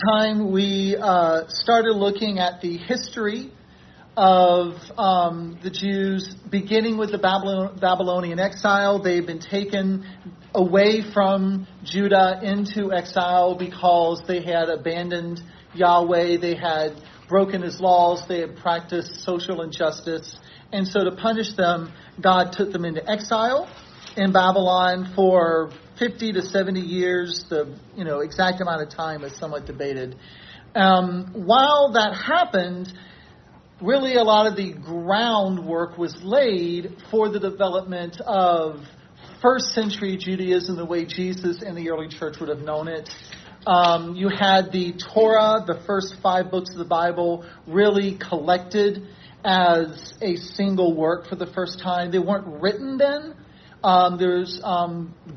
time, we started looking at the history of the Jews, beginning with the Babylonian exile. They've been taken away from Judah into exile because they had abandoned Yahweh, they had broken his laws, they had practiced social injustice. And so to punish them, God took them into exile in Babylon for 50 to 70 years. The exact amount of time is somewhat debated. While that happened, really a lot of the groundwork was laid for the development of first century Judaism the way Jesus and the early church would have known it. You had the Torah, the first 5 books of the Bible, really collected as a single work for the first time. They weren't written then. There's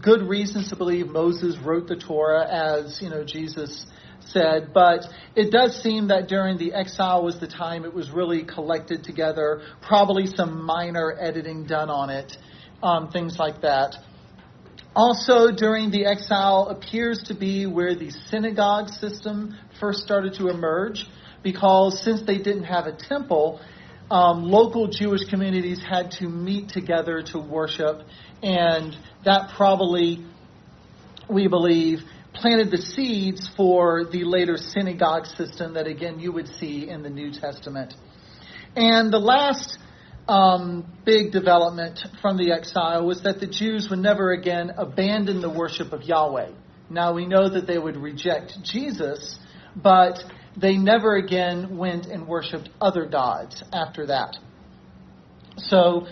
good reasons to believe Moses wrote the Torah, as Jesus said, but it does seem that during the exile was the time it was really collected together, probably some minor editing done on it, things like that. Also, during the exile appears to be where the synagogue system first started to emerge, because since they didn't have a temple, local Jewish communities had to meet together to worship, and that probably, we believe, planted the seeds for the later synagogue system that, again, you would see in the New Testament. And the last big development from the exile was that the Jews would never again abandon the worship of Yahweh. Now, we know that they would reject Jesus, but they never again went and worshipped other gods after that. So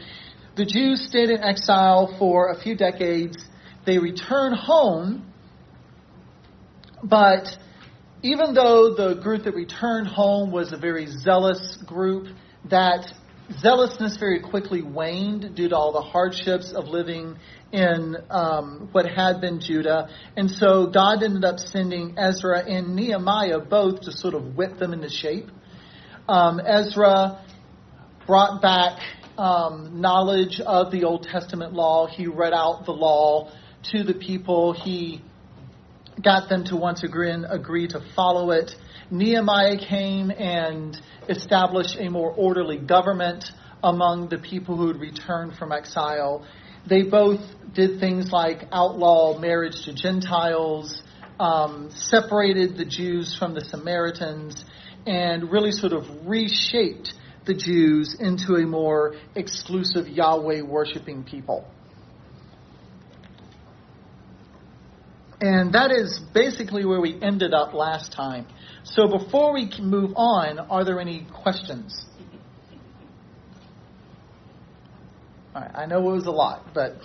the Jews stayed in exile for a few decades. They returned home, but even though the group that returned home was a very zealous group, that zealousness very quickly waned due to all the hardships of living in what had been Judah. And so God ended up sending Ezra and Nehemiah both to sort of whip them into shape. Ezra brought back knowledge of the Old Testament law. He read out the law to the people. He got them to once again agree to follow it. Nehemiah came and established a more orderly government among the people who had returned from exile. They both did things like outlaw marriage to Gentiles, separated the Jews from the Samaritans, and really sort of reshaped the Jews into a more exclusive Yahweh-worshiping people. And that is basically where we ended up last time. So before we can move on, are there any questions? All right, I know it was a lot, but...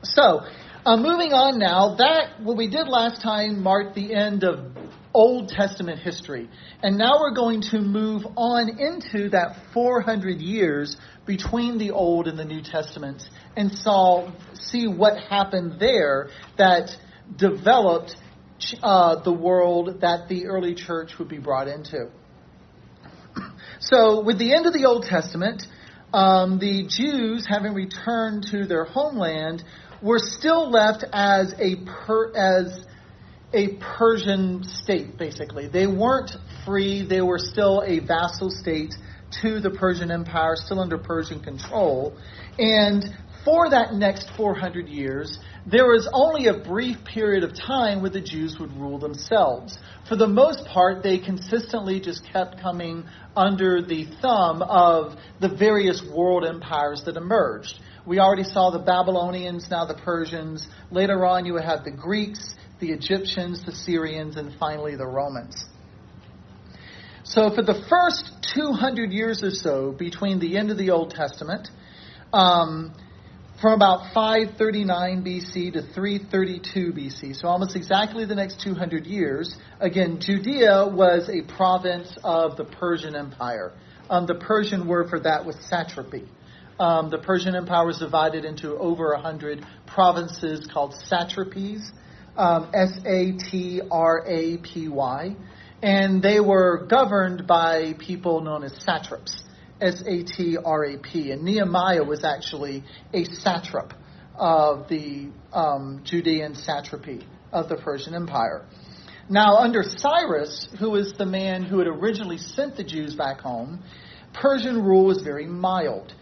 So, moving on now, what we did last time marked the end of Old Testament history. And now we're going to move on into that 400 years between the Old and the New Testaments and see what happened there that developed the world that the early church would be brought into. So with the end of the Old Testament, the Jews, having returned to their homeland, were still left as a Persian state, basically. They weren't free. They were still a vassal state to the Persian Empire, still under Persian control. And for that next 400 years, there was only a brief period of time where the Jews would rule themselves. For the most part, they consistently just kept coming under the thumb of the various world empires that emerged. We already saw the Babylonians, now the Persians. Later on, you would have the Greeks, the Egyptians, the Syrians, and finally the Romans. So for the first 200 years or so between the end of the Old Testament, from about 539 BC to 332 BC, so almost exactly the next 200 years, again, Judea was a province of the Persian Empire. The Persian word for that was satrapy. The Persian Empire was divided into over 100 provinces called satrapies, Satrapy, and they were governed by people known as satraps, Satrap. And Nehemiah was actually a satrap of the Judean satrapy of the Persian Empire. Now, under Cyrus, who was the man who had originally sent the Jews back home, Persian rule was very mild.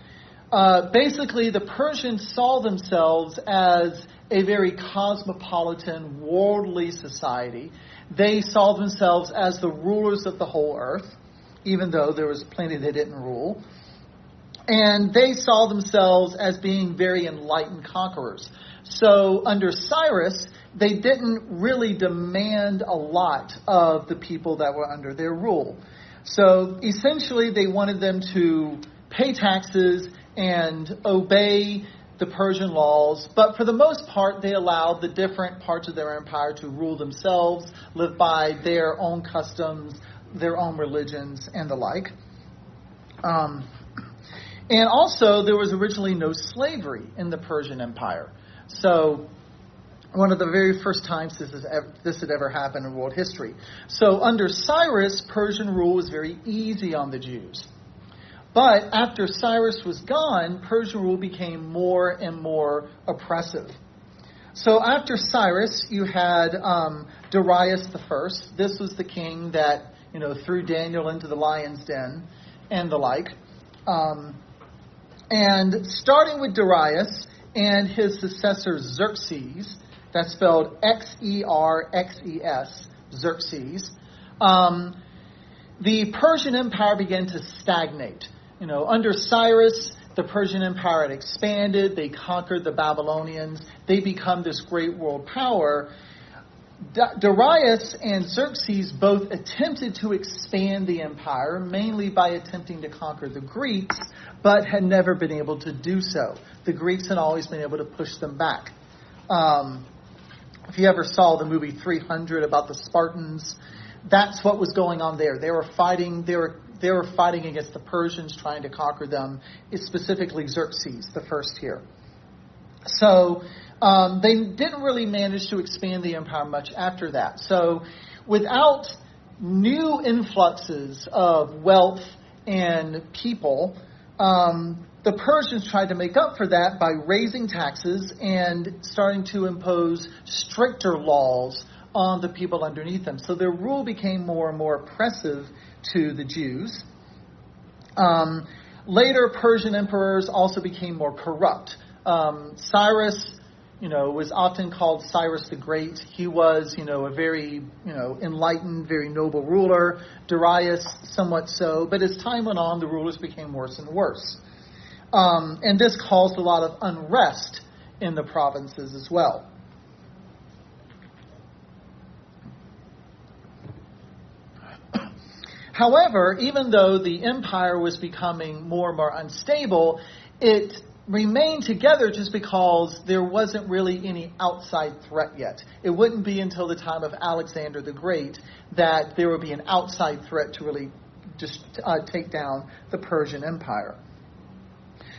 Basically, the Persians saw themselves as a very cosmopolitan, worldly society. They saw themselves as the rulers of the whole earth, even though there was plenty they didn't rule. And they saw themselves as being very enlightened conquerors. So under Cyrus, they didn't really demand a lot of the people that were under their rule. So essentially, they wanted them to pay taxes and obey the Persian laws, but for the most part, they allowed the different parts of their empire to rule themselves, live by their own customs, their own religions, and the like. And also, there was originally no slavery in the Persian Empire. So, one of the very first times this had ever happened in world history. So, under Cyrus, Persian rule was very easy on the Jews. But after Cyrus was gone, Persian rule became more and more oppressive. So, after Cyrus, you had Darius I. This was the king that, threw Daniel into the lion's den and the like. And starting with Darius and his successor Xerxes, that's spelled Xerxes, Xerxes, the Persian Empire began to stagnate. Under Cyrus, the Persian Empire had expanded. They conquered the Babylonians. They become this great world power. Darius and Xerxes both attempted to expand the empire, mainly by attempting to conquer the Greeks, but had never been able to do so. The Greeks had always been able to push them back. If you ever saw the movie 300 about the Spartans, that's what was going on there. They were fighting against the Persians, trying to conquer them. It's specifically Xerxes, the first here. So they didn't really manage to expand the empire much after that. So without new influxes of wealth and people, the Persians tried to make up for that by raising taxes and starting to impose stricter laws on the people underneath them. So their rule became more and more oppressive to the Jews. Later, Persian emperors also became more corrupt. Cyrus, was often called Cyrus the Great. He was, a very, enlightened, very noble ruler. Darius, somewhat so. But as time went on, the rulers became worse and worse. And this caused a lot of unrest in the provinces as well. However, even though the empire was becoming more and more unstable, it remained together just because there wasn't really any outside threat yet. It wouldn't be until the time of Alexander the Great that there would be an outside threat to really just take down the Persian Empire.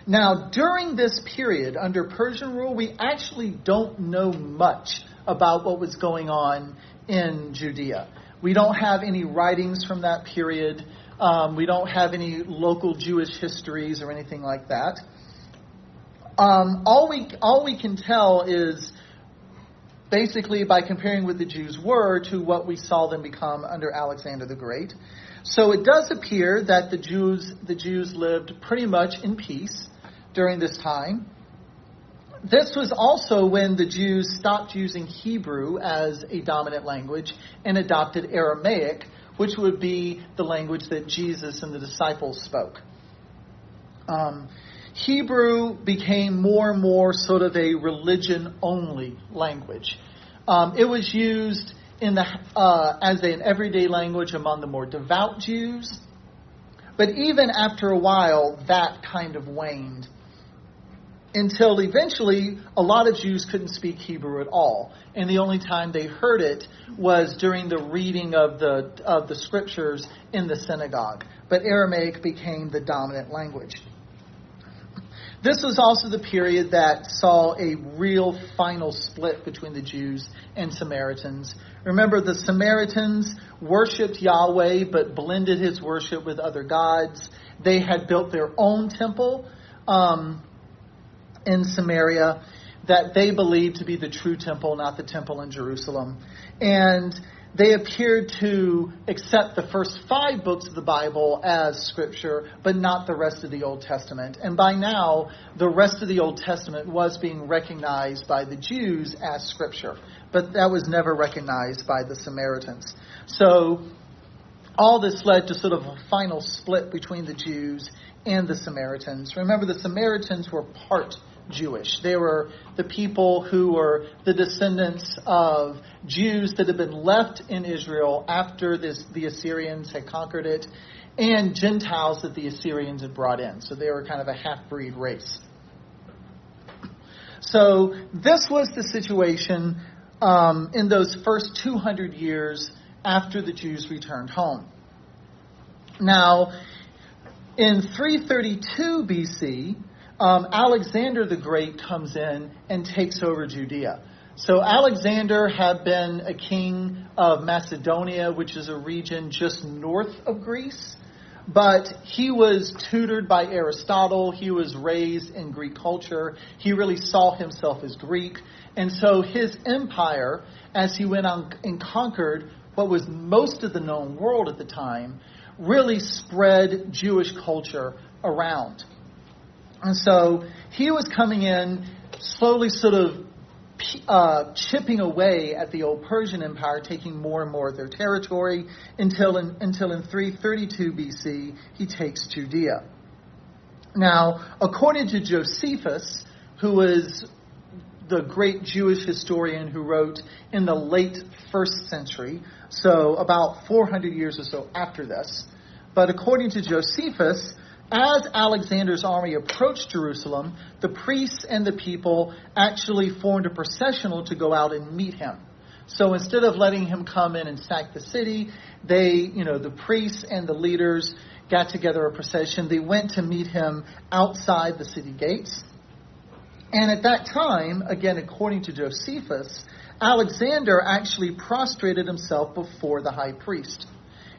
Now, during this period, under Persian rule, we actually don't know much about what was going on in Judea. We don't have any writings from that period. We don't have any local Jewish histories or anything like that. All we can tell is basically by comparing what the Jews were to what we saw them become under Alexander the Great. So it does appear that the Jews lived pretty much in peace during this time. This was also when the Jews stopped using Hebrew as a dominant language and adopted Aramaic, which would be the language that Jesus and the disciples spoke. Hebrew became more and more sort of a religion-only language. It was used as an everyday language among the more devout Jews, but even after a while, that kind of waned. Until eventually, a lot of Jews couldn't speak Hebrew at all. And the only time they heard it was during the reading of the scriptures in the synagogue. But Aramaic became the dominant language. This was also the period that saw a real final split between the Jews and Samaritans. Remember, the Samaritans worshipped Yahweh but blended his worship with other gods. They had built their own temple in Samaria that they believed to be the true temple, not the temple in Jerusalem. And they appeared to accept the first 5 books of the Bible as Scripture, but not the rest of the Old Testament. And by now, the rest of the Old Testament was being recognized by the Jews as Scripture, but that was never recognized by the Samaritans. So all this led to sort of a final split between the Jews and the Samaritans. Remember, the Samaritans were part Jewish. They were the people who were the descendants of Jews that had been left in Israel after the Assyrians had conquered it, and Gentiles that the Assyrians had brought in. So they were kind of a half-breed race. So this was the situation in those first 200 years after the Jews returned home. Now, in 332 BC, Alexander the Great comes in and takes over Judea. So Alexander had been a king of Macedonia, which is a region just north of Greece. But he was tutored by Aristotle. He was raised in Greek culture. He really saw himself as Greek. And so his empire, as he went on and conquered what was most of the known world at the time, really spread Jewish culture around. And so he was coming in, slowly sort of chipping away at the old Persian Empire, taking more and more of their territory, until in 332 BC, he takes Judea. Now, according to Josephus, who was the great Jewish historian who wrote in the late 1st century, so about 400 years or so after this, but according to Josephus, as Alexander's army approached Jerusalem, the priests and the people actually formed a processional to go out and meet him. So instead of letting him come in and sack the city, the priests and the leaders got together a procession. They went to meet him outside the city gates. And at that time, again, according to Josephus, Alexander actually prostrated himself before the high priest.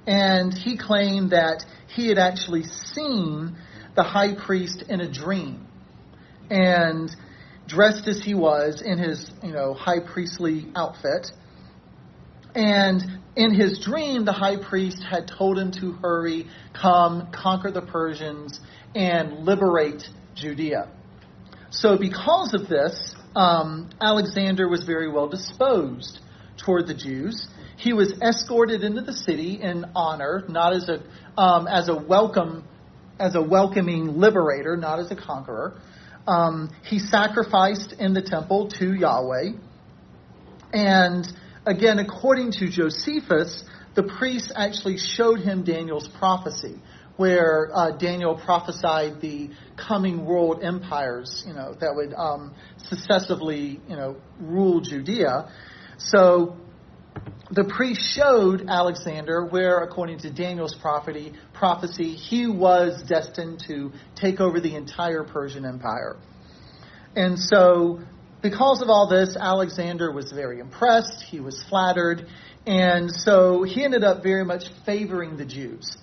And he claimed that he had actually seen the high priest in a dream. And dressed as he was in his, high priestly outfit. And in his dream, the high priest had told him to hurry, come, conquer the Persians, and liberate Judea. So because of this, Alexander was very well disposed toward the Jews. He was escorted into the city in honor, not as a welcoming liberator, not as a conqueror. He sacrificed in the temple to Yahweh. And again, according to Josephus, the priests actually showed him Daniel's prophecy, where Daniel prophesied the coming world empires, that would successively, rule Judea. So the priest showed Alexander where, according to Daniel's prophecy, he was destined to take over the entire Persian Empire. And so, because of all this, Alexander was very impressed. He was flattered. And so he ended up very much favoring the Jews.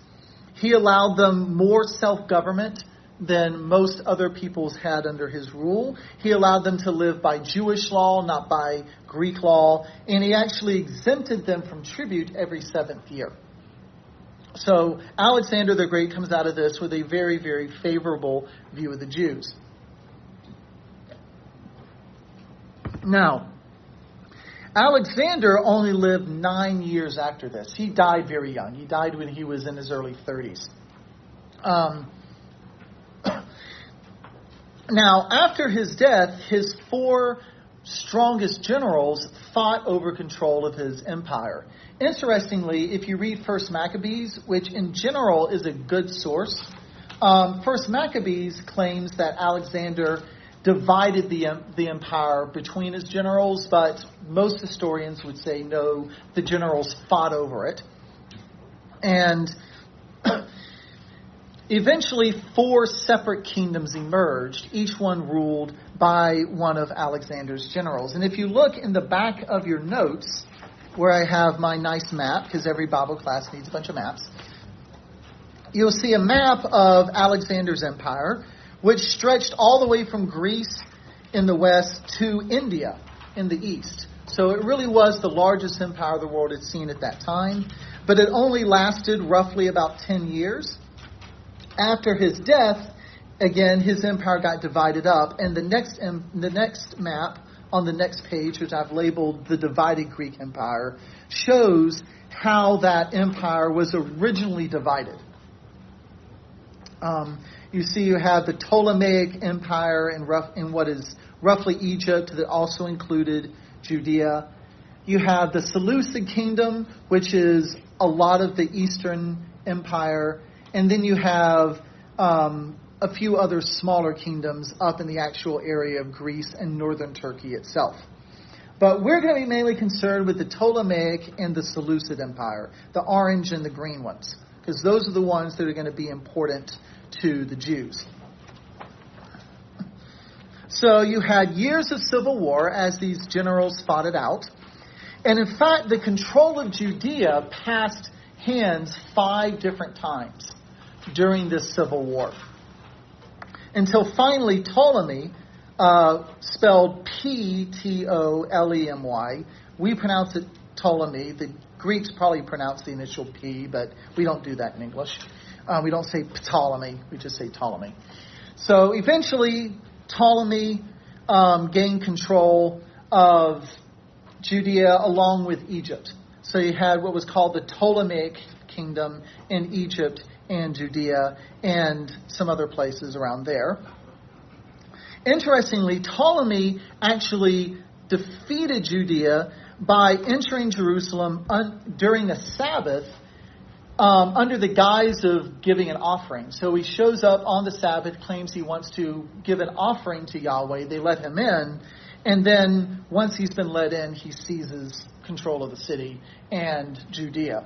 He allowed them more self-government than most other peoples had under his rule. He allowed them to live by Jewish law, not by Greek law, and he actually exempted them from tribute every 7th year. So Alexander the Great comes out of this with a very, very favorable view of the Jews. Now, Alexander only lived 9 years after this. He died very young. He died when he was in his early 30s. Now, after his death, his 4 strongest generals fought over control of his empire. Interestingly, if you read 1 Maccabees, which in general is a good source, 1 Maccabees claims that Alexander divided the empire between his generals, but most historians would say no, the generals fought over it. And eventually 4 separate kingdoms emerged, each one ruled by one of Alexander's generals. And if you look in the back of your notes, where I have my nice map, because every Bible class needs a bunch of maps, you'll see a map of Alexander's empire, which stretched all the way from Greece in the west to India in the east. So it really was the largest empire the world had seen at that time, but it only lasted roughly about 10 years. After his death, again, his empire got divided up, and the next map on the next page, which I've labeled the divided Greek Empire, shows how that empire was originally divided. You see you have the Ptolemaic Empire in what is roughly Egypt that also included Judea. You have the Seleucid Kingdom, which is a lot of the Eastern Empire. And then you have a few other smaller kingdoms up in the actual area of Greece and northern Turkey itself. But we're going to be mainly concerned with the Ptolemaic and the Seleucid Empire, the orange and the green ones, because those are the ones that are going to be important to the Jews. So you had years of civil war as these generals fought it out. And in fact, the control of Judea passed hands 5 different times during this civil war. Until finally Ptolemy, spelled Ptolemy, we pronounce it Ptolemy. The Greeks probably pronounce the initial P, but we don't do that in English. We don't say Ptolemy, we just say Ptolemy. So eventually Ptolemy gained control of Judea along with Egypt. So you had what was called the Ptolemaic Kingdom in Egypt and Judea and some other places around there. Interestingly, Ptolemy actually defeated Judea by entering Jerusalem during a Sabbath under the guise of giving an offering. So he shows up on the Sabbath, claims he wants to give an offering to Yahweh. They let him in. And then once he's been let in, he seizes control of the city and Judea.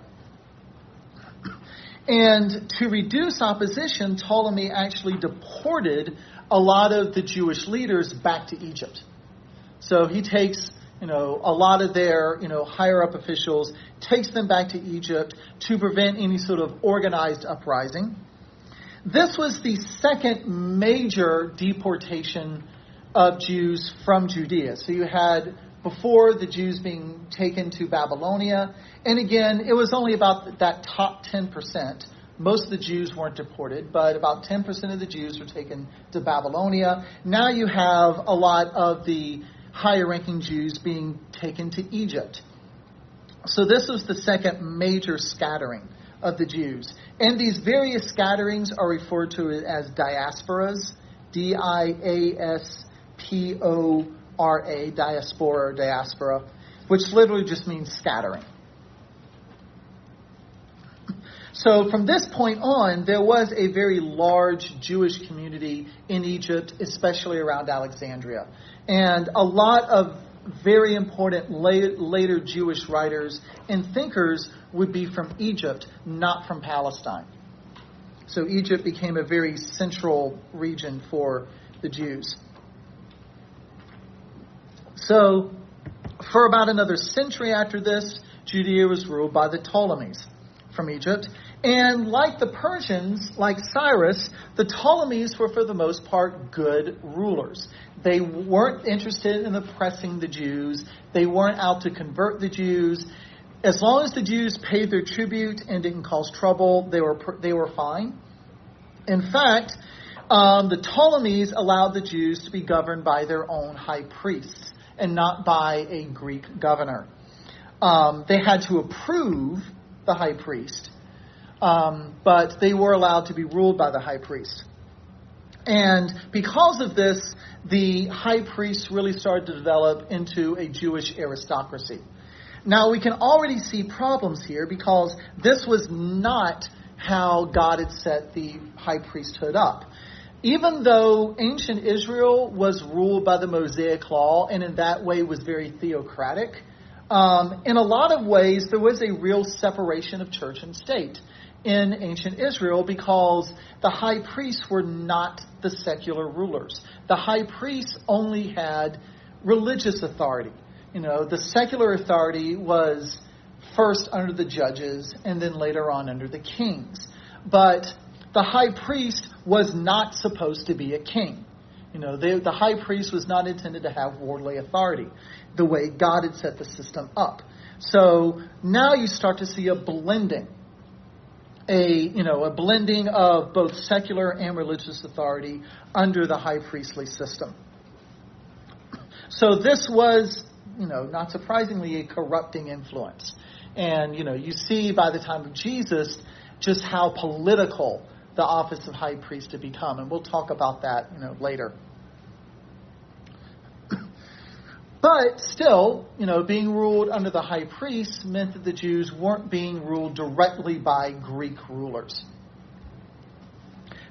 And to reduce opposition, Ptolemy actually deported a lot of the Jewish leaders back to Egypt. So he takes, a lot of their, higher up officials, takes them back to Egypt to prevent any sort of organized uprising. This was the second major deportation of Jews from Judea. So you had before the Jews being taken to Babylonia. And again, it was only about that top 10%. Most of the Jews weren't deported, but about 10% of the Jews were taken to Babylonia. Now you have a lot of the higher-ranking Jews being taken to Egypt. So this was the second major scattering of the Jews. And these various scatterings are referred to as diasporas, D-I-A-S-P-O-R-A, diaspora or diaspora, which literally just means scattering. So from this point on, there was a very large Jewish community in Egypt, especially around Alexandria. And a lot of very important later Jewish writers and thinkers would be from Egypt, not from Palestine. So Egypt became a very central region for the Jews. So for about another century after this, Judea was ruled by the Ptolemies from Egypt. And like the Persians, like Cyrus, the Ptolemies were for the most part good rulers. They weren't interested in oppressing the Jews. They weren't out to convert the Jews. As long as the Jews paid their tribute and didn't cause trouble, they were fine. In fact, the Ptolemies allowed the Jews to be governed by their own high priests and not by a Greek governor. They had to approve the high priest, but they were allowed to be ruled by the high priest. And because of this, the high priests really started to develop into a Jewish aristocracy. Now, we can already see problems here because this was not how God had set the high priesthood up. Even though ancient Israel was ruled by the Mosaic law and in that way was very theocratic, in a lot of ways there was a real separation of church and state in ancient Israel because the high priests were not the secular rulers. The high priests only had religious authority. The secular authority was first under the judges and then later on under the kings. But the high priest was not supposed to be a king. The high priest was not intended to have worldly authority the way God had set the system up. So now you start to see a blending of both secular and religious authority under the high priestly system. So this was, not surprisingly, a corrupting influence. And, you see by the time of Jesus just how political the office of high priest had become. And we'll talk about that, later. But still, being ruled under the high priest meant that the Jews weren't being ruled directly by Greek rulers.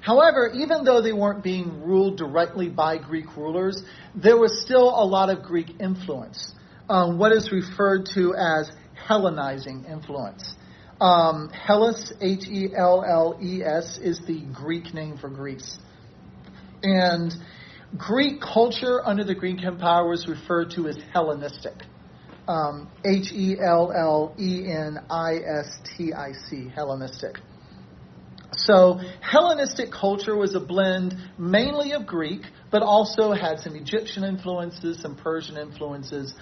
However, even though they weren't being ruled directly by Greek rulers, there was still a lot of Greek influence, what is referred to as Hellenizing influence. Hellas, Helles, is the Greek name for Greece. And Greek culture under the Greek Empire was referred to as Hellenistic. Hellenistic, Hellenistic. So Hellenistic culture was a blend mainly of Greek, but also had some Egyptian influences, some Persian influences,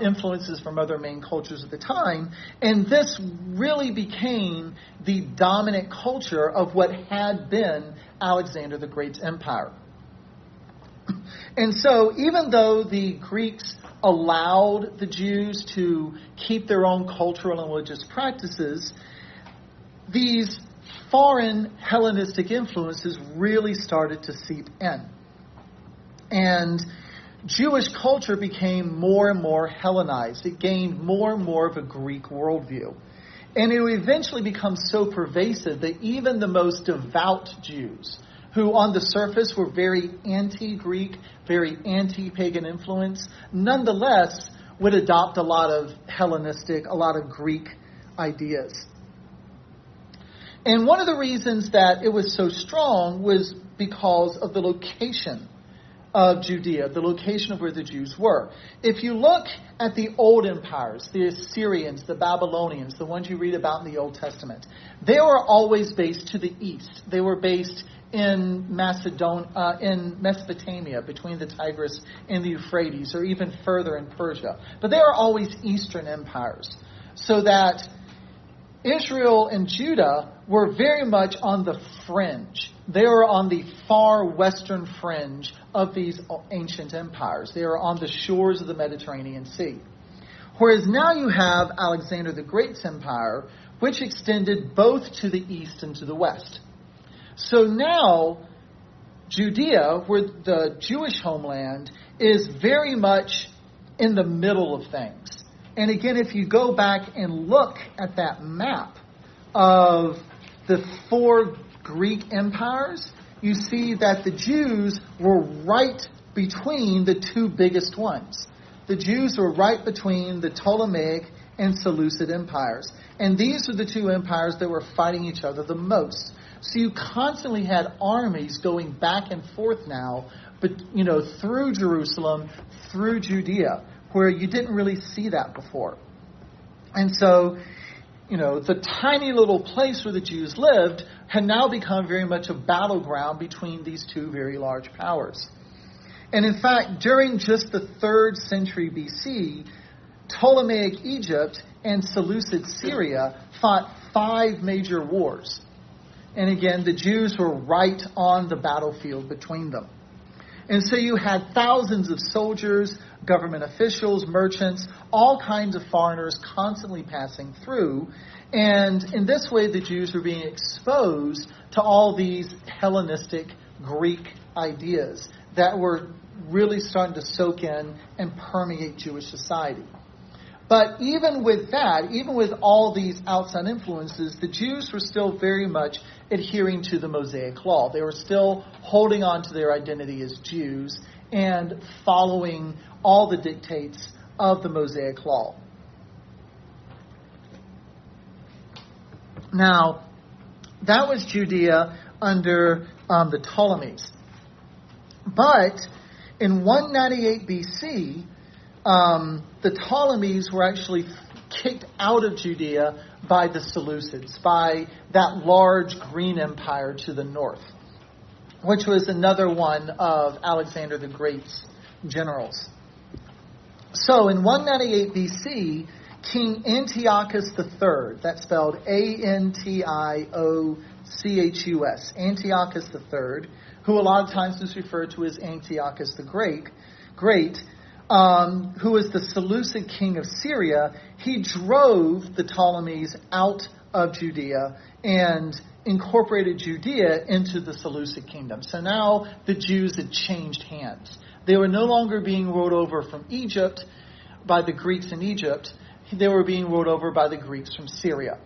influences from other main cultures at the time. And this really became the dominant culture of what had been Alexander the Great's empire. And so even though the Greeks allowed the Jews to keep their own cultural and religious practices, these foreign Hellenistic influences really started to seep in. And Jewish culture became more and more Hellenized. It gained more and more of a Greek worldview. And it would eventually become so pervasive that even the most devout Jews, who on the surface were very anti-Greek, very anti-pagan influence, nonetheless would adopt a lot of Hellenistic, a lot of Greek ideas. And one of the reasons that it was so strong was because of the location of Judea, the location of where the Jews were. If you look at the old empires, the Assyrians, the Babylonians, the ones you read about in the Old Testament, they were always based to the east. They were based in Mesopotamia, between the Tigris and the Euphrates, or even further in Persia. But they were always eastern empires. So that Israel and Judah were very much on the fringe. They were on the far western fringe of these ancient empires. They were on the shores of the Mediterranean Sea. Whereas now you have Alexander the Great's empire, which extended both to the east and to the west. So now Judea, where the Jewish homeland, is very much in the middle of things. And again, if you go back and look at that map of the four Greek empires, you see that the Jews were right between the two biggest ones. The Jews were right between the Ptolemaic and Seleucid empires. And these are the two empires that were fighting each other the most. So you constantly had armies going back and forth now, but through Jerusalem, through Judea, where you didn't really see that before. And so, the tiny little place where the Jews lived had now become very much a battleground between these two very large powers. And in fact, during just the 3rd century BC, Ptolemaic Egypt and Seleucid Syria fought 5 major wars. And again, the Jews were right on the battlefield between them. And so you had thousands of soldiers, government officials, merchants, all kinds of foreigners constantly passing through. And in this way, the Jews were being exposed to all these Hellenistic Greek ideas that were really starting to soak in and permeate Jewish society. But even with that, even with all these outside influences, the Jews were still very much adhering to the Mosaic Law. They were still holding on to their identity as Jews and following all the dictates of the Mosaic Law. Now, that was Judea under the Ptolemies. But in 198 BC, the Ptolemies were actually kicked out of Judea by the Seleucids, by that large green empire to the north. which was another one of Alexander the Great's generals. So in 198 BC, King Antiochus III, that's spelled Antiochus, Antiochus III, who a lot of times is referred to as Antiochus the Great, who was the Seleucid king of Syria, he drove the Ptolemies out of Judea and incorporated Judea into the Seleucid kingdom. So now the Jews had changed hands. They were no longer being ruled over from Egypt by the Greeks in Egypt. They were being ruled over by the Greeks from Syria.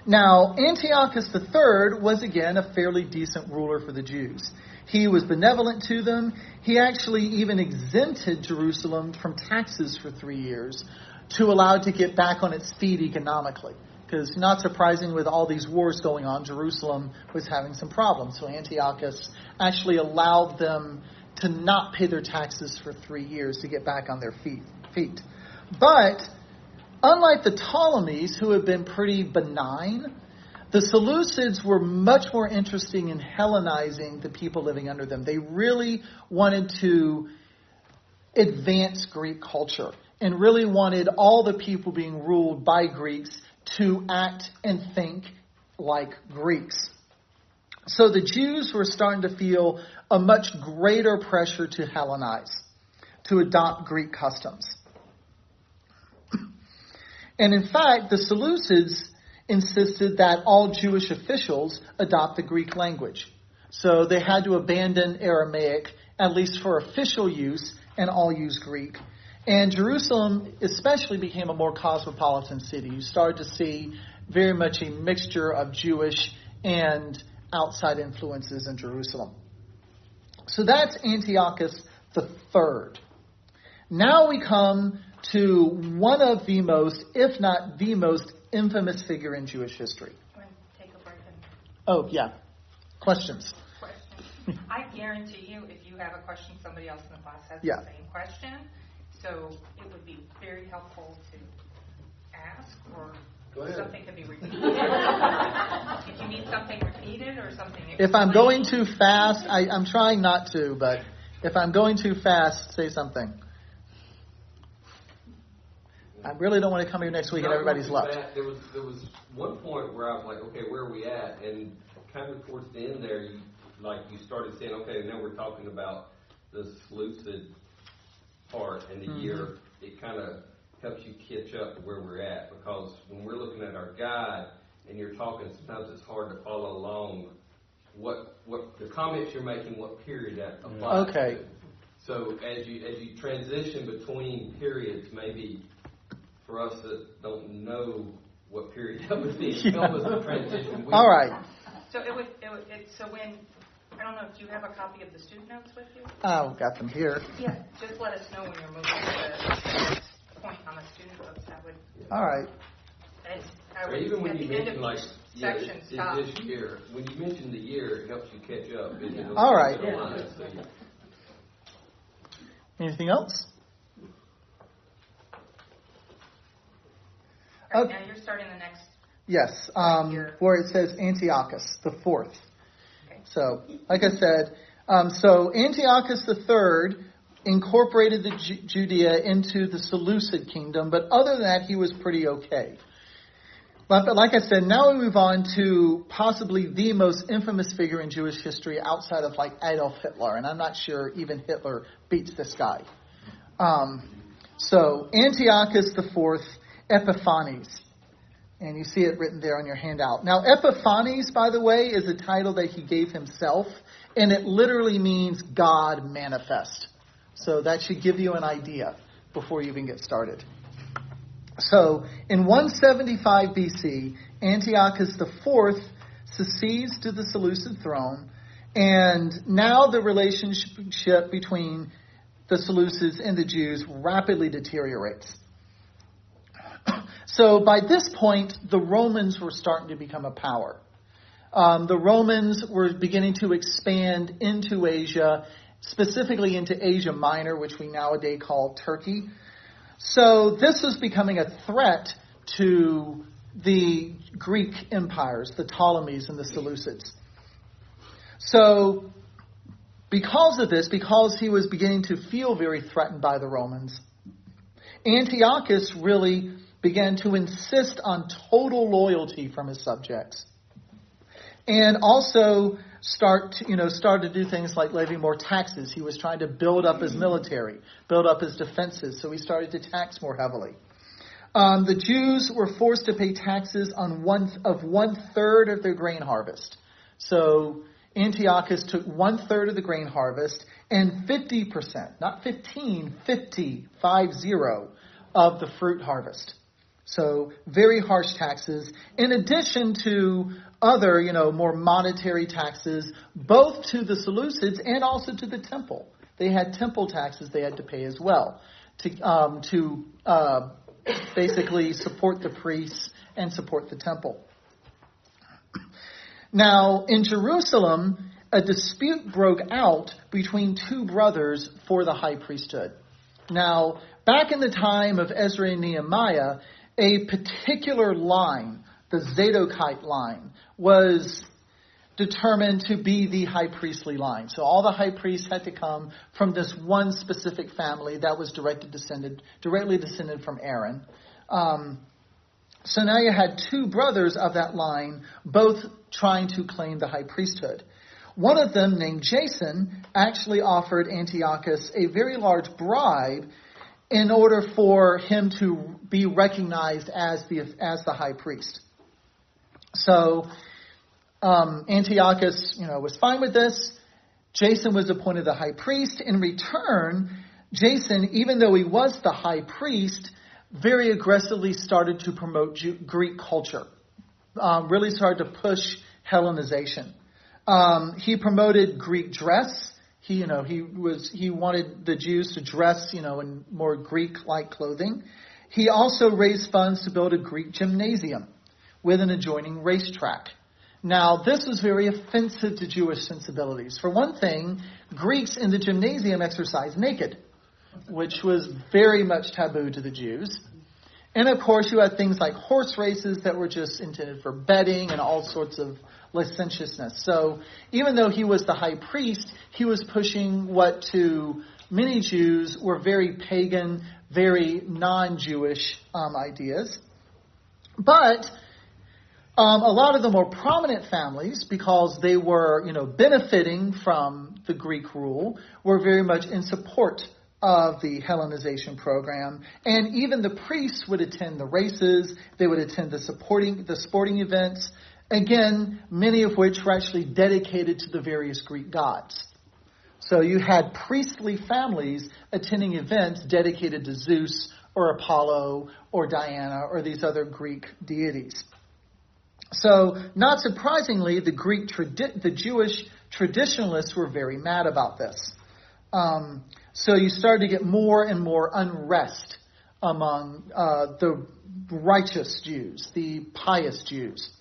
Now, Antiochus III was again a fairly decent ruler for the Jews. He was benevolent to them. He actually even exempted Jerusalem from taxes for 3 years to allow it to get back on its feet economically. Because not surprising, with all these wars going on, Jerusalem was having some problems. So Antiochus actually allowed them to not pay their taxes for 3 years to get back on their feet. But unlike the Ptolemies, who had been pretty benign, the Seleucids were much more interested in Hellenizing the people living under them. They really wanted to advance Greek culture and really wanted all the people being ruled by Greeks to act and think like Greeks. So the Jews were starting to feel a much greater pressure to Hellenize, to adopt Greek customs. And in fact, the Seleucids insisted that all Jewish officials adopt the Greek language. So they had to abandon Aramaic, at least for official use, and all use Greek. And Jerusalem especially became a more cosmopolitan city. You started to see very much a mixture of Jewish and outside influences in Jerusalem. So that's Antiochus III. Now we come to one of the most, if not the most, infamous figure in Jewish history. I'm going to take a break. Oh, yeah. Questions? I guarantee you, if you have a question, somebody else in the class has the same question. So it would be very helpful to ask, or something can be repeated. If you need something repeated or something explained. If I'm going too fast, I'm trying not to, but if I'm going too fast, say something. I really don't want to come here next week and everybody's left. There was one point where I was like, okay, where are we at? And kind of towards the end there, you started saying, okay, now we're talking about the Seleucid part and the year. It kind of helps you catch up to where we're at, because when we're looking at our guide and you're talking, sometimes it's hard to follow along what the comments you're making, what period that applies to. So as you transition between periods, maybe for us that don't know what period that would be, help us to transition. All right. So so when, I don't know, do you have a copy of the student notes with you? Oh, got them here. Yeah, just let us know when you're moving to the next point on the student notes. That would. All right. And I would, even when at you the end mention, of like, each section, stop. this year, when you mention the year, it helps you catch up. All right. So Anything else? Right, now you're starting the next. Yes, where it says Antiochus the Fourth. Okay. So, like I said, so Antiochus III incorporated the Judea into the Seleucid kingdom, but other than that, he was pretty okay. But like I said, now we move on to possibly the most infamous figure in Jewish history outside of like Adolf Hitler, and I'm not sure even Hitler beats this guy. So Antiochus IV Epiphanes. And you see it written there on your handout. Now, Epiphanes, by the way, is a title that he gave himself, and it literally means God manifest. So that should give you an idea before you even get started. So, in 175 BC, Antiochus IV secedes to the Seleucid throne, and now the relationship between the Seleucids and the Jews rapidly deteriorates. So by this point, the Romans were starting to become a power. The Romans were beginning to expand into Asia, specifically into Asia Minor, which we nowadays call Turkey. So this was becoming a threat to the Greek empires, the Ptolemies and the Seleucids. So, because of this, because he was beginning to feel very threatened by the Romans, Antiochus really began to insist on total loyalty from his subjects. And also started to do things like levy more taxes. He was trying to build up his military, build up his defenses, so he started to tax more heavily. The Jews were forced to pay taxes on one third of their grain harvest. So Antiochus took 1/3 of the grain harvest and 50%, not 15, 50 of the fruit harvest. So very harsh taxes, in addition to other, more monetary taxes, both to the Seleucids and also to the temple. They had temple taxes they had to pay as well to basically support the priests and support the temple. Now, in Jerusalem, a dispute broke out between two brothers for the high priesthood. Now, back in the time of Ezra and Nehemiah, a particular line, the Zadokite line, was determined to be the high priestly line. So all the high priests had to come from this one specific family that was directly descended from Aaron. So now you had two brothers of that line, both trying to claim the high priesthood. One of them, named Jason, actually offered Antiochus a very large bribe in order for him to be recognized as the high priest. So Antiochus, was fine with this. Jason was appointed the high priest. In return, Jason, even though he was the high priest, very aggressively started to promote Greek culture. Really started to push Hellenization. He promoted Greek dress. He wanted the Jews to dress, in more Greek-like clothing. He also raised funds to build a Greek gymnasium with an adjoining racetrack. Now, this was very offensive to Jewish sensibilities. For one thing, Greeks in the gymnasium exercised naked, which was very much taboo to the Jews. And of course, you had things like horse races that were just intended for betting and all sorts of licentiousness. So even though he was the high priest, he was pushing what to many Jews were very pagan, very non-Jewish ideas. But a lot of the more prominent families, because they were, benefiting from the Greek rule, were very much in support of the Hellenization program. And even the priests would attend the races. They would attend the sporting events. Again, many of which were actually dedicated to the various Greek gods. So you had priestly families attending events dedicated to Zeus or Apollo or Diana or these other Greek deities. So, not surprisingly, the Jewish traditionalists were very mad about this. So you started to get more and more unrest among the righteous Jews, the pious Jews.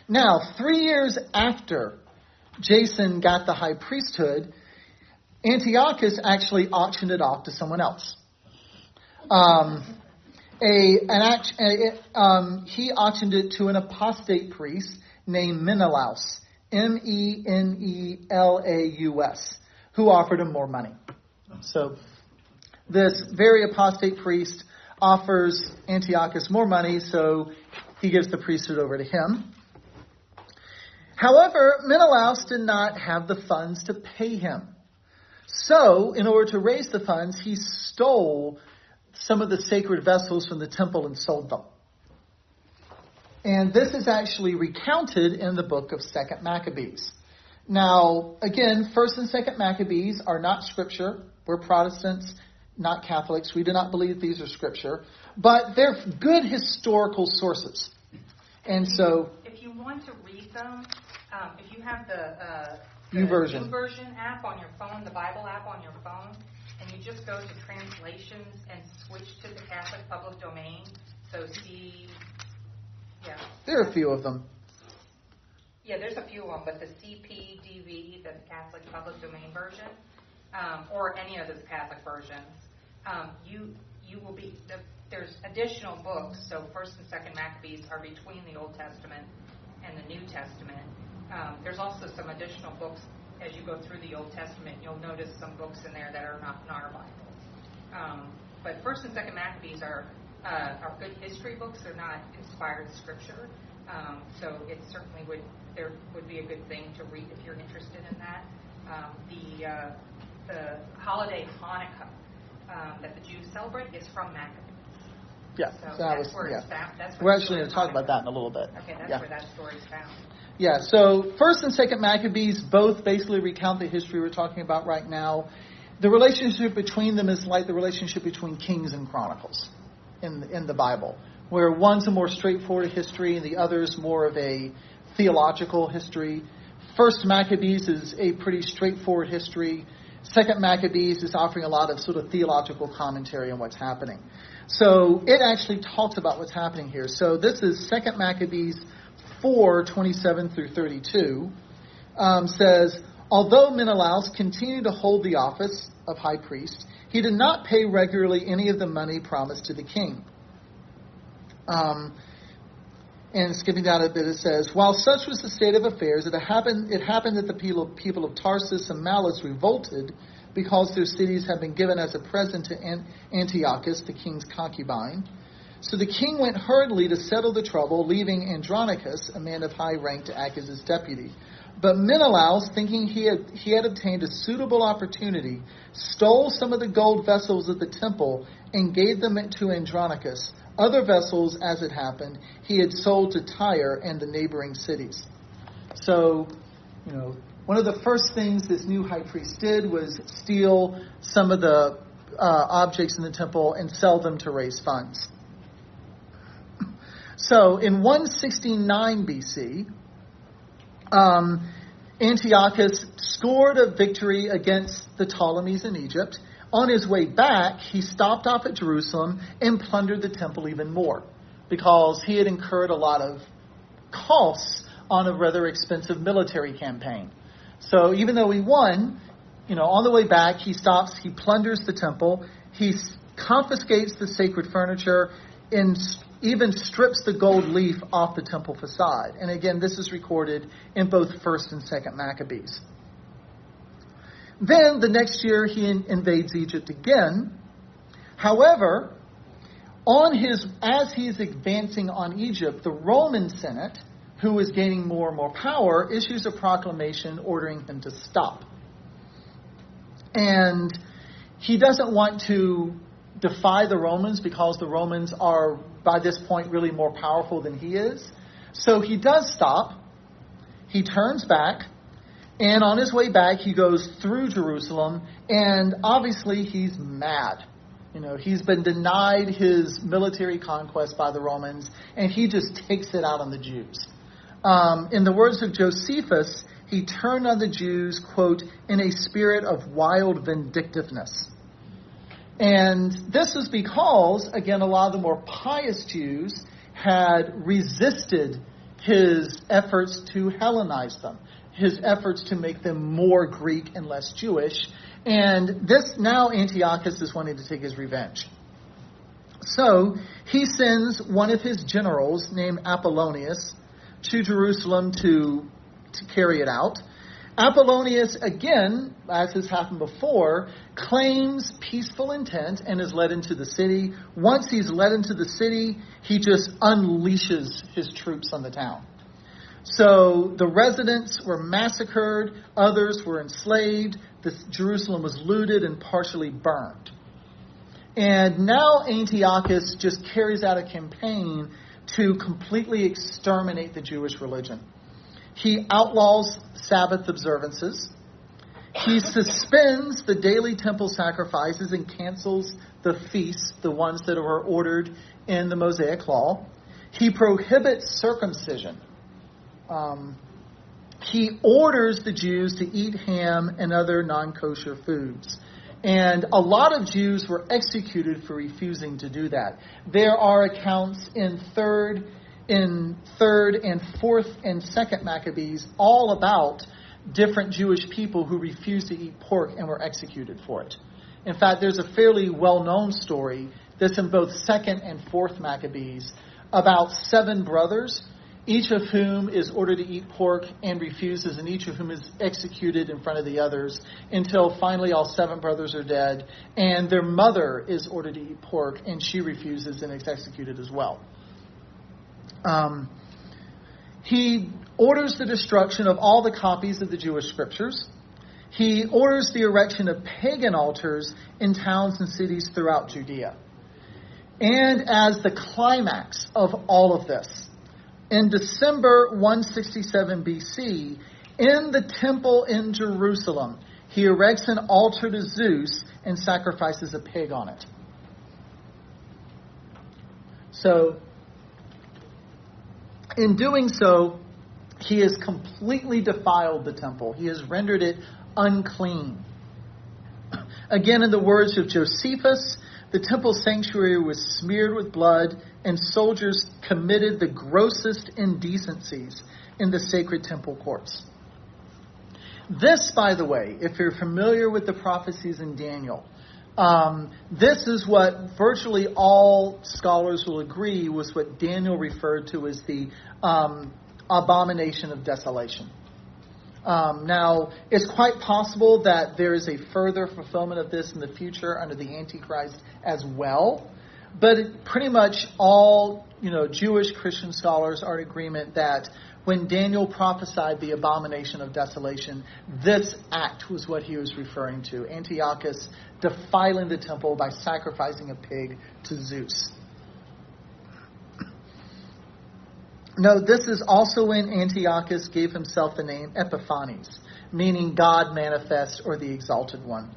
Now, 3 years after Jason got the high priesthood, Antiochus actually auctioned it off to someone else. He auctioned it to an apostate priest named Menelaus, Menelaus, who offered him more money. So this very apostate priest offers Antiochus more money, so he gives the priesthood over to him. However, Menelaus did not have the funds to pay him. So, in order to raise the funds, he stole some of the sacred vessels from the temple and sold them. And this is actually recounted in the book of 2 Maccabees. Now, again, 1st and 2nd Maccabees are not scripture. We're Protestants, not Catholics. We do not believe these are scripture. But they're good historical sources. And so, if you want to read them, if you have the YouVersion app on your phone, the Bible app on your phone, and you just go to translations and switch to the Catholic public domain. So there are a few of them. Yeah, there's a few of them, but the CPDV, the Catholic public domain version, or any of those Catholic versions, you will be. There's additional books. So 1st and 2nd Maccabees are between the Old Testament and the New Testament, There's also some additional books as you go through the Old Testament. You'll notice some books in there that are not in our Bible. But First and Second Maccabees are good history books. They're not inspired scripture. So it certainly would be a good thing to read if you're interested in that. The holiday Hanukkah that the Jews celebrate is from Maccabees. Yeah, so that's where it's found. We're actually going to talk about that in a little bit. Okay, that's where that story's found. Yeah, so First and Second Maccabees both basically recount the history we're talking about right now. The relationship between them is like the relationship between Kings and Chronicles in the Bible, where one's a more straightforward history and the other's more of a theological history. First Maccabees is a pretty straightforward history. Second Maccabees is offering a lot of sort of theological commentary on what's happening. So it actually talks about what's happening here. So this is Second Maccabees 4:27 through 32. Says, although Menelaus continued to hold the office of high priest, he did not pay regularly any of the money promised to the king. And skipping down a bit, it says, while such was the state of affairs, it happened that the people of Tarsus and Malus revolted because their cities had been given as a present to Antiochus, the king's concubine. So the king went hurriedly to settle the trouble, leaving Andronicus, a man of high rank, to act as his deputy. But Menelaus, thinking he had obtained a suitable opportunity, stole some of the gold vessels of the temple and gave them to Andronicus. Other vessels, as it happened, he had sold to Tyre and the neighboring cities. So, one of the first things this new high priest did was steal some of the objects in the temple and sell them to raise funds. So, in 169 BC, Antiochus scored a victory against the Ptolemies in Egypt. On his way back, he stopped off at Jerusalem and plundered the temple even more because he had incurred a lot of costs on a rather expensive military campaign. So even though he won, on the way back, he stops, he plunders the temple, he confiscates the sacred furniture, and even strips the gold leaf off the temple facade. And again, this is recorded in both First and Second Maccabees. Then the next year he invades Egypt again. However, as he's advancing on Egypt, the Roman Senate, who is gaining more and more power, issues a proclamation ordering him to stop. And he doesn't want to defy the Romans because the Romans are, by this point, really more powerful than he is. So he does stop. He turns back. And on his way back, he goes through Jerusalem, and obviously he's mad. He's been denied his military conquest by the Romans, and he just takes it out on the Jews. In the words of Josephus, he turned on the Jews, quote, in a spirit of wild vindictiveness. And this was because, again, a lot of the more pious Jews had resisted his efforts to Hellenize them, his efforts to make them more Greek and less Jewish. And now Antiochus is wanting to take his revenge. So he sends one of his generals named Apollonius to Jerusalem to carry it out. Apollonius, again, as has happened before, claims peaceful intent and is led into the city. Once he's led into the city, he just unleashes his troops on the town. So the residents were massacred, others were enslaved, Jerusalem was looted and partially burned. And now Antiochus just carries out a campaign to completely exterminate the Jewish religion. He outlaws Sabbath observances. He suspends the daily temple sacrifices and cancels the feasts, the ones that were ordered in the Mosaic Law. He prohibits circumcision. He orders the Jews to eat ham and other non-kosher foods. And a lot of Jews were executed for refusing to do that. There are accounts in third and fourth and second Maccabees all about different Jewish people who refused to eat pork and were executed for it. In fact, there's a fairly well-known story that's in both second and fourth Maccabees about 7 brothers, each of whom is ordered to eat pork and refuses, and each of whom is executed in front of the others, until finally all 7 brothers are dead, and their mother is ordered to eat pork, and she refuses and is executed as well. He orders the destruction of all the copies of the Jewish scriptures. He orders the erection of pagan altars in towns and cities throughout Judea. And as the climax of all of this, in December 167 BC, in the temple in Jerusalem, he erects an altar to Zeus and sacrifices a pig on it. So, in doing so, he has completely defiled the temple. He has rendered it unclean. Again, in the words of Josephus, the temple sanctuary was smeared with blood, and soldiers committed the grossest indecencies in the sacred temple courts. This, by the way, if you're familiar with the prophecies in Daniel, this is what virtually all scholars will agree was what Daniel referred to as the abomination of desolation. Now, it's quite possible that there is a further fulfillment of this in the future under the Antichrist as well. But pretty much all, Jewish Christian scholars are in agreement that when Daniel prophesied the abomination of desolation, this act was what he was referring to. Antiochus defiling the temple by sacrificing a pig to Zeus. No, this is also when Antiochus gave himself the name Epiphanes, meaning God manifest or the exalted one.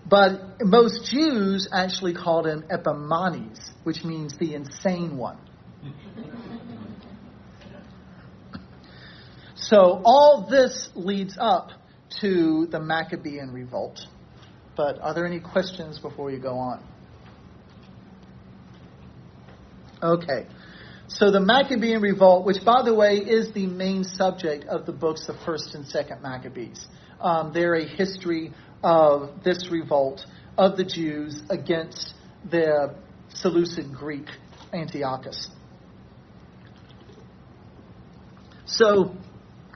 But most Jews actually called him Epimanes, which means the insane one. So all this leads up to the Maccabean Revolt. But are there any questions before we go on? Okay. So the Maccabean Revolt, which, by the way, is the main subject of the books of 1st and 2nd Maccabees. They're a history of this revolt of the Jews against the Seleucid Greek Antiochus. So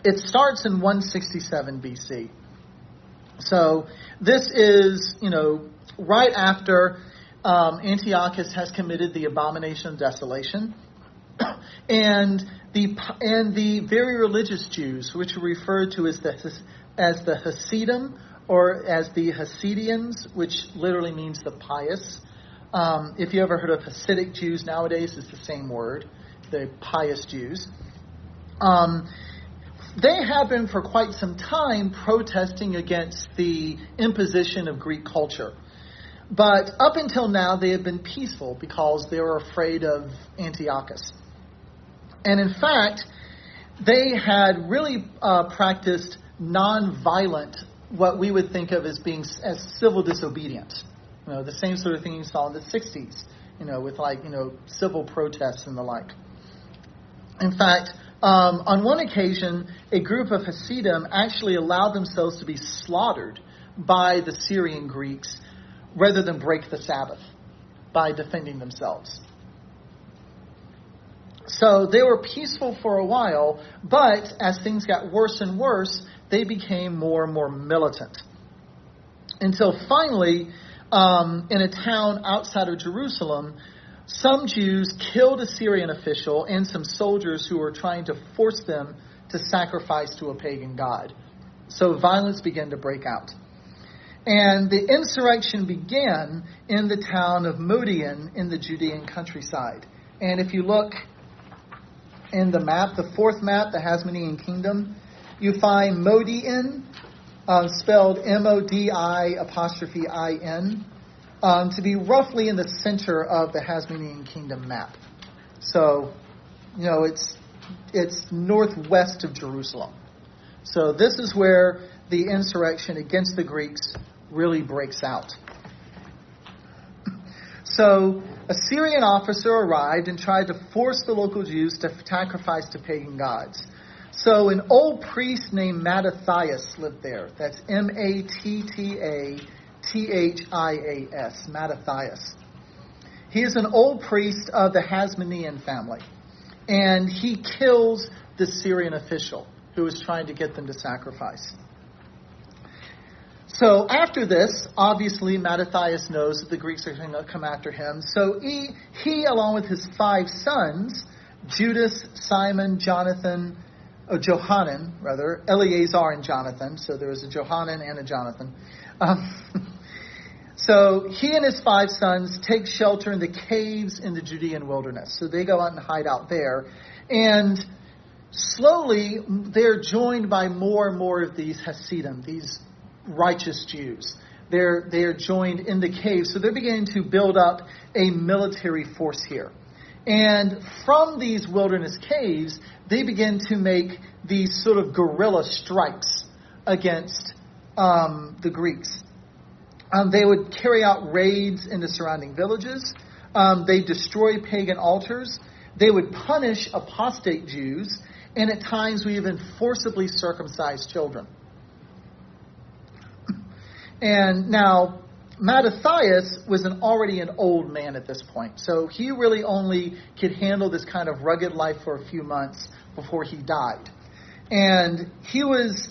it starts in 167 BC. So this is, right after Antiochus has committed the abomination of desolation. And the very religious Jews, which are referred to as the Hasidim or as the Hasidians, which literally means the pious. If you ever heard of Hasidic Jews nowadays, it's the same word, the pious Jews. They have been for quite some time protesting against the imposition of Greek culture. But up until now, they have been peaceful because they were afraid of Antiochus. And in fact, they had really practiced nonviolent, what we would think of as being as civil disobedience. The same sort of thing you saw in the 60s, with civil protests and the like. In fact, on one occasion, a group of Hasidim actually allowed themselves to be slaughtered by the Syrian Greeks rather than break the Sabbath by defending themselves. So they were peaceful for a while, but as things got worse and worse, they became more and more militant. Until finally, in a town outside of Jerusalem, some Jews killed a Syrian official and some soldiers who were trying to force them to sacrifice to a pagan god. So violence began to break out. And the insurrection began in the town of Modian in the Judean countryside. And if you look in the map, the fourth map, the Hasmonean Kingdom, you find Modian, spelled M-O-D-I'-I-N, to be roughly in the center of the Hasmonean Kingdom map. So, it's northwest of Jerusalem. So this is where the insurrection against the Greeks really breaks out. So a Syrian officer arrived and tried to force the local Jews to sacrifice to pagan gods. So an old priest named Mattathias lived there. That's Matthias, Mattathias. He is an old priest of the Hasmonean family. and he kills the Syrian official who is trying to get them to sacrifice. So after this, obviously Mattathias knows that the Greeks are going to come after him. So he along with his 5 sons, Judas, Simon, Johanan, Eleazar and Jonathan. So there was a Johanan and a Jonathan. So he and his 5 sons take shelter in the caves in the Judean wilderness. So they go out and hide out there. And slowly they're joined by more and more of these Hasidim, these righteous Jews. They're joined in the caves. So they're beginning to build up a military force here. And from these wilderness caves, they begin to make these sort of guerrilla strikes against the Greeks. They would carry out raids into surrounding villages. They destroy pagan altars. They would punish apostate Jews. And at times we even forcibly circumcise children. And now, Mattathias was already an old man at this point. So he really only could handle this kind of rugged life for a few months before he died. And his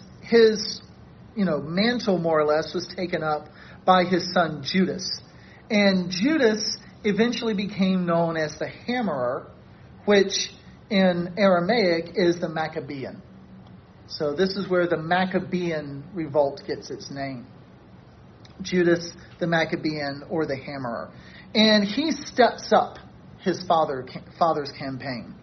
mantle more or less was taken up by his son Judas. And Judas eventually became known as the Hammerer, which in Aramaic is the Maccabean. So this is where the Maccabean Revolt gets its name. Judas the Maccabean, or the Hammerer. And he steps up his father's campaign.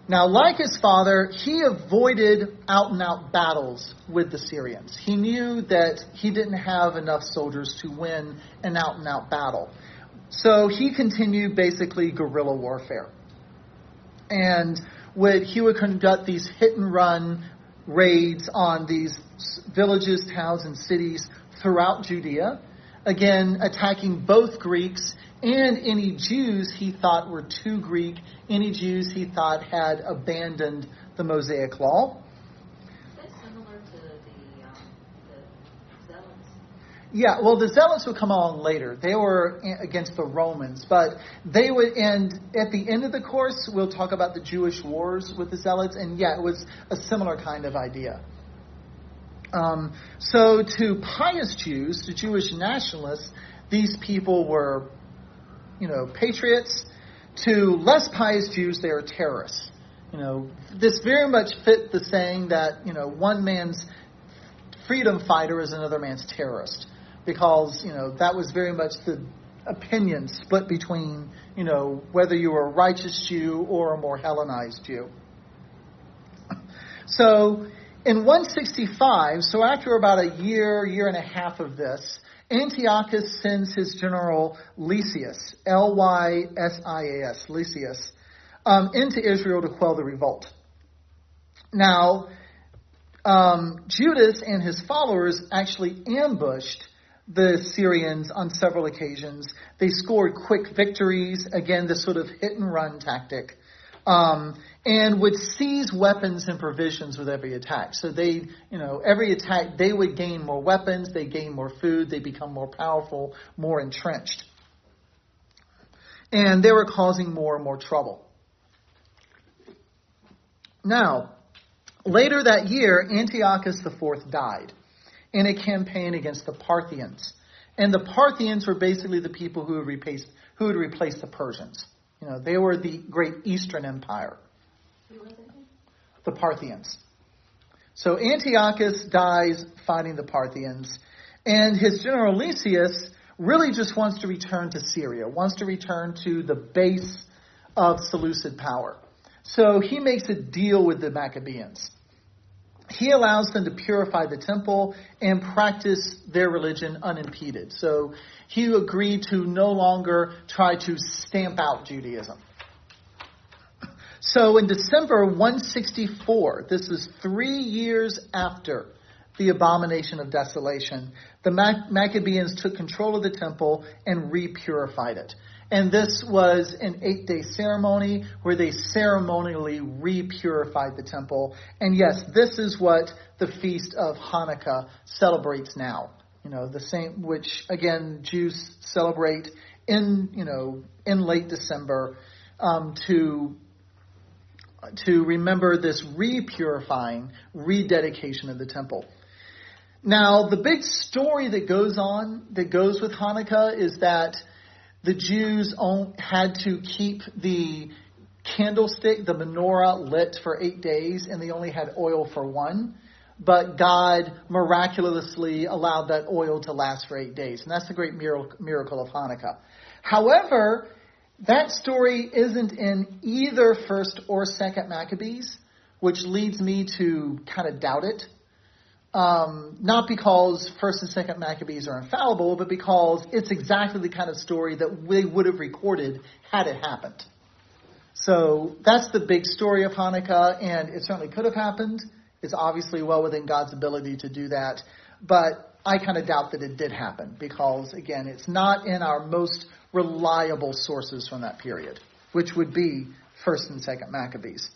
Now, like his father, he avoided out-and-out battles with the Syrians. He knew that he didn't have enough soldiers to win an out-and-out battle. So he continued basically guerrilla warfare. And he would conduct these hit-and-run raids on these villages, towns, and cities throughout Judea, again attacking both Greeks and any Jews he thought were too Greek, any Jews he thought had abandoned the Mosaic law. Is that similar to the Zealots? Yeah, well, the Zealots would come along later. They were against the Romans, but they would end at the end of the course. We'll talk about the Jewish wars with the Zealots, and yeah, it was a similar kind of idea. So to pious Jews, to Jewish nationalists, these people were, patriots. To less pious Jews, they are terrorists. This very much fit the saying that, one man's freedom fighter is another man's terrorist. Because, that was very much the opinion split between, whether you were a righteous Jew or a more Hellenized Jew. So in 165, so after about a year and a half of this, Antiochus sends his general Lysias, Lysias, Lysias, into Israel to quell the revolt. Now, Judas and his followers actually ambushed the Syrians on several occasions. They scored quick victories, again, this sort of hit-and-run tactic. And would seize weapons and provisions with every attack. So every attack, they would gain more weapons, they gain more food, they become more powerful, more entrenched. And they were causing more and more trouble. Now, later that year, Antiochus IV died in a campaign against the Parthians. And the Parthians were basically the people who would replace the Persians. They were the great Eastern Empire. Who was it? The Parthians. So Antiochus dies fighting the Parthians, and his general Lysias really just wants to return to Syria, wants to return to the base of Seleucid power. So he makes a deal with the Maccabeans. He allows them to purify the temple and practice their religion unimpeded. So he agreed to no longer try to stamp out Judaism. So in December 164, this is 3 years after the abomination of desolation, the Maccabeans took control of the temple and repurified it. And this was an 8-day ceremony where they ceremonially repurified the temple. And yes, this is what the Feast of Hanukkah celebrates now. The same, which again, Jews celebrate in late December. to remember this repurifying, rededication of the temple. Now, the big story that goes with Hanukkah is that the Jews had to keep the candlestick, the menorah, lit for 8 days, and they only had oil for 1. But God miraculously allowed that oil to last for 8 days. And that's the great miracle of Hanukkah. However, that story isn't in either 1st or 2nd Maccabees, which leads me to kind of doubt it. Not because 1st and 2nd Maccabees are infallible, but because it's exactly the kind of story that they would have recorded had it happened. So that's the big story of Hanukkah, and it certainly could have happened. It's obviously well within God's ability to do that, but I kind of doubt that it did happen because, again, it's not in our most reliable sources from that period, which would be 1st and 2nd Maccabees.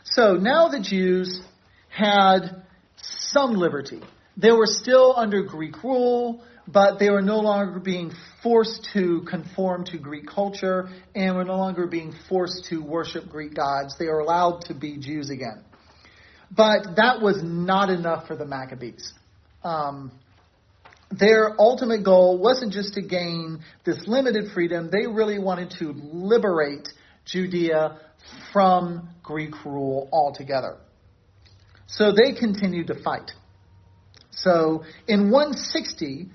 So now the Jews had some liberty. They were still under Greek rule, but they were no longer being forced to conform to Greek culture and were no longer being forced to worship Greek gods. They were allowed to be Jews again. But that was not enough for the Maccabees. Their ultimate goal wasn't just to gain this limited freedom. They really wanted to liberate Judea from Greek rule altogether. So they continued to fight. So in 160,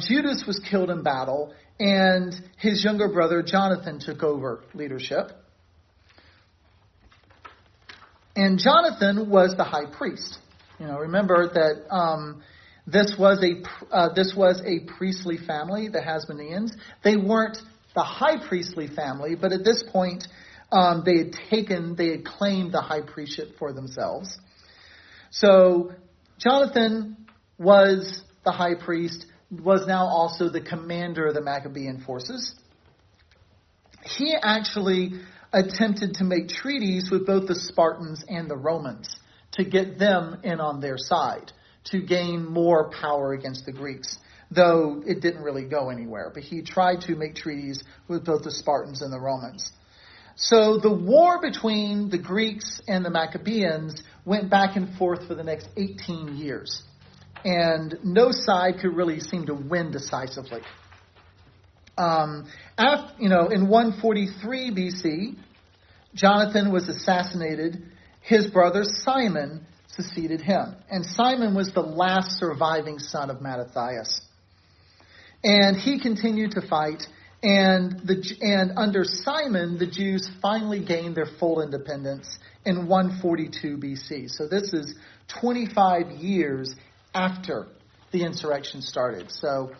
Judas was killed in battle, and his younger brother Jonathan took over leadership. And Jonathan was the high priest. Remember that this was a priestly family, the Hasmoneans. They weren't the high priestly family, but at this point, they had claimed the high priestship for themselves. So Jonathan was the high priest, was now also the commander of the Maccabean forces. He actually attempted to make treaties with both the Spartans and the Romans to get them in on their side, to gain more power against the Greeks, though it didn't really go anywhere. But he tried to make treaties with both the Spartans and the Romans. So the war between the Greeks and the Maccabeans went back and forth for the next 18 years. And no side could really seem to win decisively. In 143 BC, Jonathan was assassinated. His brother Simon succeeded him. And Simon was the last surviving son of Mattathias. And he continued to fight. And under Simon, the Jews finally gained their full independence in 142 BC. So this is 25 years after the insurrection started. So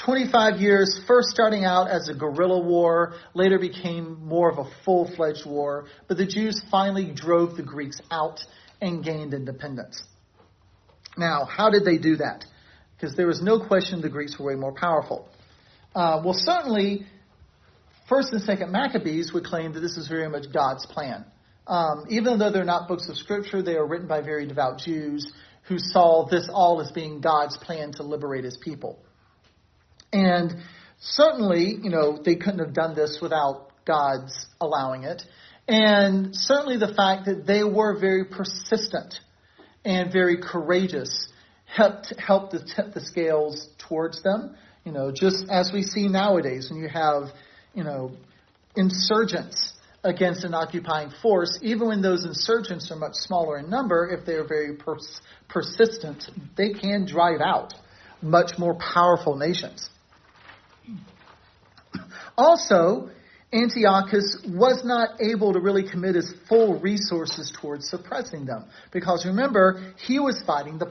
25 years, first starting out as a guerrilla war, later became more of a full-fledged war. But the Jews finally drove the Greeks out and gained independence. Now, how did they do that? Because there was no question the Greeks were way more powerful. Certainly, 1st and 2nd Maccabees would claim that this is very much God's plan. Even though they're not books of Scripture, they are written by very devout Jews who saw this all as being God's plan to liberate his people. And certainly, they couldn't have done this without God's allowing it. And certainly the fact that they were very persistent and very courageous helped to tip the scales towards them. Just as we see nowadays when you have, insurgents against an occupying force, even when those insurgents are much smaller in number, if they are very persistent, they can drive out much more powerful nations. Also, Antiochus was not able to really commit his full resources towards suppressing them. Because remember, he was fighting the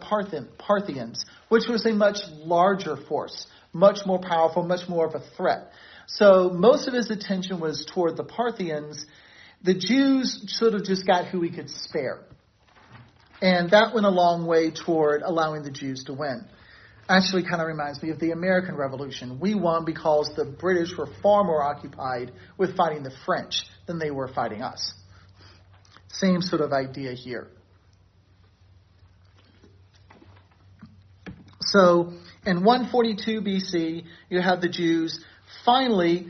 Parthians, which was a much larger force, much more powerful, much more of a threat. So most of his attention was toward the Parthians. The Jews sort of just got who he could spare. And that went a long way toward allowing the Jews to win. Actually kind of reminds me of the American Revolution. We won because the British were far more occupied with fighting the French than they were fighting us. Same sort of idea here. So in 142 BC, you have the Jews finally,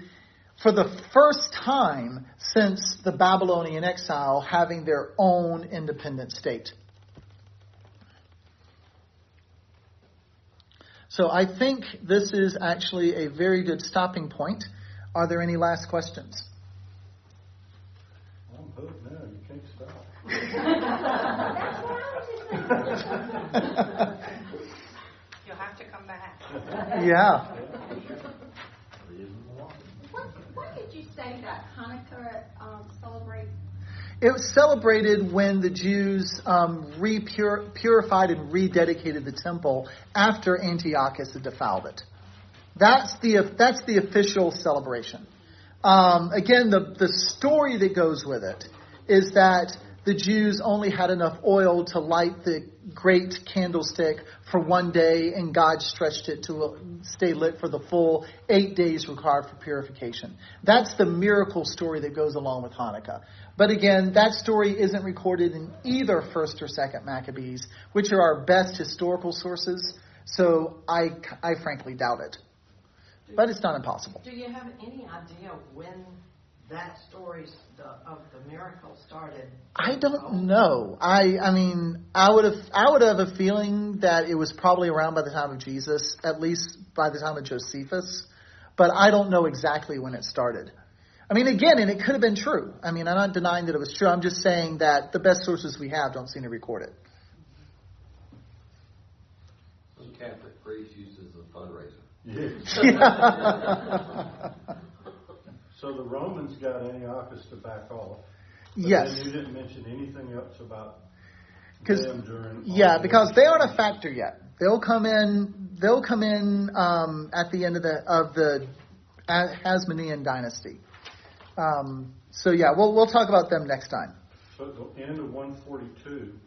for the first time since the Babylonian exile, having their own independent state. So I think this is actually a very good stopping point. Are there any last questions? I'm hooked now. You can't stop. That's what I was just You'll have to come back. Yeah. What did you say that Hanukkah celebrate? It was celebrated when the Jews purified and rededicated the temple after Antiochus had defiled it. That's the official celebration. Again, the story that goes with it is that the Jews only had enough oil to light the great candlestick for one day, and God stretched it to stay lit for the full 8 days required for purification. That's the miracle story that goes along with Hanukkah. But again, that story isn't recorded in either 1st or 2nd Maccabees, which are our best historical sources. So I frankly doubt it. But it's not impossible. Do you have any idea when that story of the miracle started? I don't know. I mean, I would have a feeling that it was probably around by the time of Jesus, at least by the time of Josephus. But I don't know exactly when it started. I mean, again, and it could have been true. I mean, I'm not denying that it was true. I'm just saying that the best sources we have don't seem to record it. Some Catholic priest uses a fundraiser. Yeah. So the Romans got Antiochus to back off. But Yes. then you didn't mention anything else about them during. Because they aren't a factor yet. They'll come in at the end of the Hasmonean dynasty. We'll talk about them next time. So at the end of 142,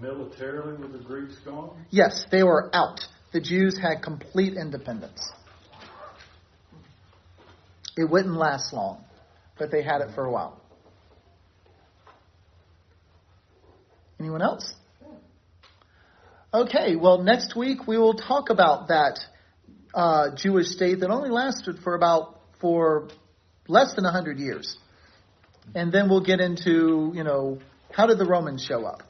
militarily were the Greeks gone? Yes, they were out. The Jews had complete independence. It wouldn't last long, but they had it for a while. Anyone else? Okay, well, next week we will talk about that Jewish state that only lasted for less than 100 years. And then we'll get into, how did the Romans show up?